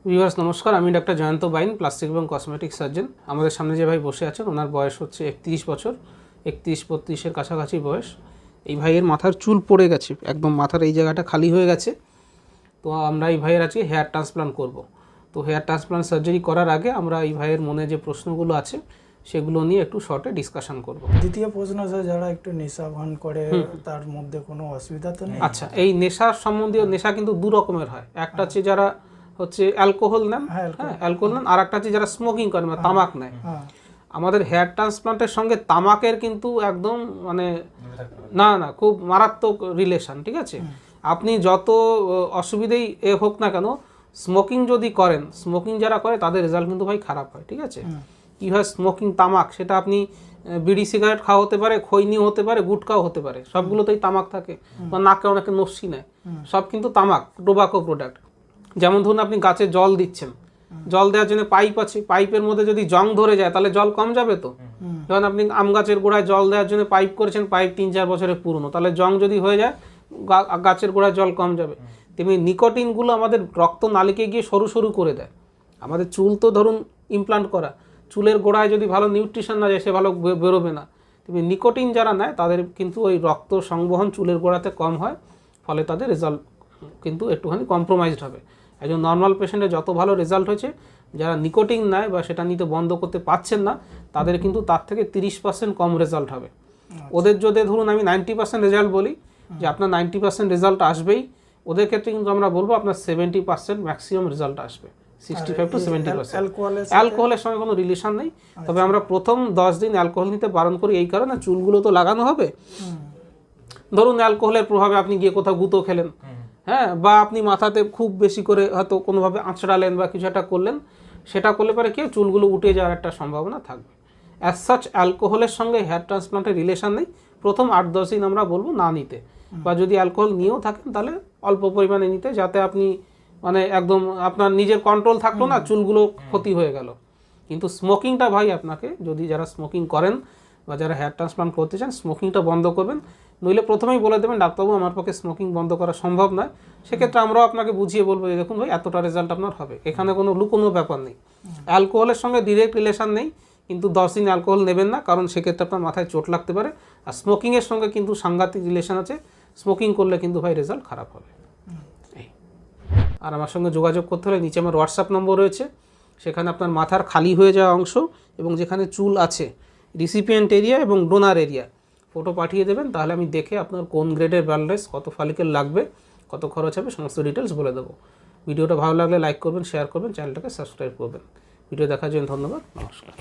Viewers নমস্কার, আমি doctor Jayanta বাইন, plastic এবং কসমেটিক সার্জন। আমাদের সামনে যে ভাই বসে আছেন ওনার বয়স হচ্ছে 31 বছর, 31-32-এর কাছাকাছি বয়স। এই ভাইয়ের মাথার চুল পড়ে গেছে, একদম মাথার এই জায়গাটা খালি হয়ে গেছে। তো আমরা এই ভাইয়ের আজকে হেয়ার ট্রান্সপ্লান্ট করব। তো হেয়ার ট্রান্সপ্লান্ট সার্জারি করার আগে আমরা এই ভাইয়ের মনে যে প্রশ্নগুলো আছে সেগুলো নিয়ে একটু শর্টে ডিসকাশন করব। দ্বিতীয় প্রশ্ন স্যার, যারা একটু নেশা ভান করে তার মধ্যে কোনো অসুবিধা তো নেই? আচ্ছা, এই নেশার সম্বন্ধীয় নেশা কিন্তু দু রকমের হয়। একটা হচ্ছে যারা হচ্ছে অ্যালকোহল নেন, অ্যালকোহল নেন, আর একটা হচ্ছে যারা স্মোকিং করে মানে তামাক নেয়। আমাদের হেয়ার ট্রান্সপ্লান্টের সঙ্গে তামাকের কিন্তু একদম মানে না খুব মারাত্মক রিলেশন, ঠিক আছে? আপনি যত অসুবিধেই হোক না কেন, স্মোকিং যদি করেন, স্মোকিং যারা করে তাদের রেজাল্ট কিন্তু ভাই খারাপ হয়, ঠিক আছে? কী হয়, স্মোকিং তামাক, সেটা আপনি বিড়ি সিগারেট খাওয়া হতে পারে, খৈনিও হতে পারে, গুটকাও হতে পারে, সবগুলোতেই তামাক থাকে। বা নাকে অনেকে নস্যি নেয়, সব কিন্তু তামাক, টোবাকো প্রোডাক্ট। যেমন ধরুন আপনি গাছে জল দিচ্ছেন, জল দেওয়ার জন্য পাইপ আছে, পাইপের মধ্যে যদি জং ধরে যায় তাহলে জল কম যাবে তো। যখন আপনি আম গাছের গোড়ায় জল দেওয়ার জন্য পাইপ করেছেন, পাইপ 3-4 বছরের পুরনো, তাহলে জং যদি হয়ে যায় গাছের গোড়ায় জল কম যাবে। তেমনি নিকোটিনগুলো আমাদের রক্ত নালীকে গিয়ে সরু সরু করে দেয়। আমাদের চুল তো ধরুন ইমপ্লান্ট করা, চুলের গোড়ায় যদি ভালো নিউট্রিশন না যায় সে ভালো বেরোবে না। তেমনি নিকোটিন যারা নেয় তাদের কিন্তু ওই রক্ত সংবহন চুলের গোড়াতে কম হয়, ফলে তাদের রেজাল্ট কিন্তু একটুখানি কম্প্রোমাইজড হবে। একজন নর্মাল পেশেন্টের যত ভালো রেজাল্ট হয়েছে, যারা নিকোটিন নেয় বা সেটা নিতে বন্ধ করতে পারছেন না তাদের কিন্তু তার থেকে 30% কম রেজাল্ট হবে। ওদের যদি ধরুন আমি 90% রেজাল্ট বলি, যে আপনার 90% রেজাল্ট আসবেই, ওদের ক্ষেত্রে কিন্তু আমরা বলবো আপনার 70% ম্যাক্সিমাম রেজাল্ট আসবে। 65 to 70%। অ্যালকোহলের সঙ্গে কোনো রিলেশন নেই, তবে আমরা প্রথম 10 দিন অ্যালকোহল নিতে বারণ করি এই কারণে, চুলগুলো তো লাগানো হবে। ধরুন অ্যালকোহলের প্রভাবে আপনি গিয়ে কোথাও গুঁতো খেলেন, হ্যাঁ, বা আপনি মাথাতে খুব বেশি করে হয়তো কোনোভাবে আঁচড়ালেন বা কিছু একটা করলেন, সেটা করলে পরে কি চুলগুলো উঠে যাওয়ার একটা সম্ভাবনা থাকবে। অ্যাজ সাচ অ্যালকোহলের সঙ্গে হেয়ার ট্রান্সপ্লান্টের রিলেশন নেই। প্রথম 8-10 দিন আমরা বলবো না নিতে, বা যদি অ্যালকোহল নিয়েও থাকেন তাহলে অল্প পরিমাণে নিতে, যাতে আপনি মানে একদম আপনার নিজের কন্ট্রোল থাকলো না, চুলগুলো ক্ষতি হয়ে গেল। কিন্তু স্মোকিংটা ভাই আপনাকে, যদি যারা স্মোকিং করেন বা যারা হেয়ার ট্রান্সপ্লান্ট করতে চান, স্মোকিংটা বন্ধ করবেন। নইলে প্রথমেই বলে দেবেন ডাক্তারবাবু আমার পক্ষে স্মোকিং বন্ধ করা সম্ভব নয়, সেক্ষেত্রে আমরাও আপনাকে বুঝিয়ে বলবো যে দেখুন ভাই এতটা রেজাল্ট আপনার হবে, এখানে কোনো লুকোনো ব্যাপার নেই। অ্যালকোহলের সঙ্গে ডিরেক্ট রিলেশন নেই, কিন্তু 10 দিন অ্যালকোহল নেবেন না, কারণ সেক্ষেত্রে আপনার মাথায় চোট লাগতে পারে। আর স্মোকিংয়ের সঙ্গে কিন্তু সাংঘাতিক রিলেশন আছে, স্মোকিং করলে কিন্তু ভাই রেজাল্ট খারাপ হবে। আর আমার সঙ্গে যোগাযোগ করতে হলে নিচে আমার হোয়াটসঅ্যাপ নম্বর রয়েছে, সেখানে আপনার মাথার খালি হয়ে যাওয়া অংশ এবং যেখানে চুল আছে, রিসিপিয়েন্ট এরিয়া এবং ডোনার এরিয়া ফটো পাঠিয়ে দেবেন, তাহলে আমি দেখে আপনার কোন গ্রেডের ব্যান্ডেজ, কত ফলিকেল লাগবে, কত খরচ হবে, সমস্ত ডিটেলস বলে দেবো। ভিডিওটা ভালো লাগলে লাইক করবেন, শেয়ার করবেন, চ্যানেলটাকে সাবস্ক্রাইব করবেন। ভিডিও দেখার জন্য ধন্যবাদ, নমস্কার।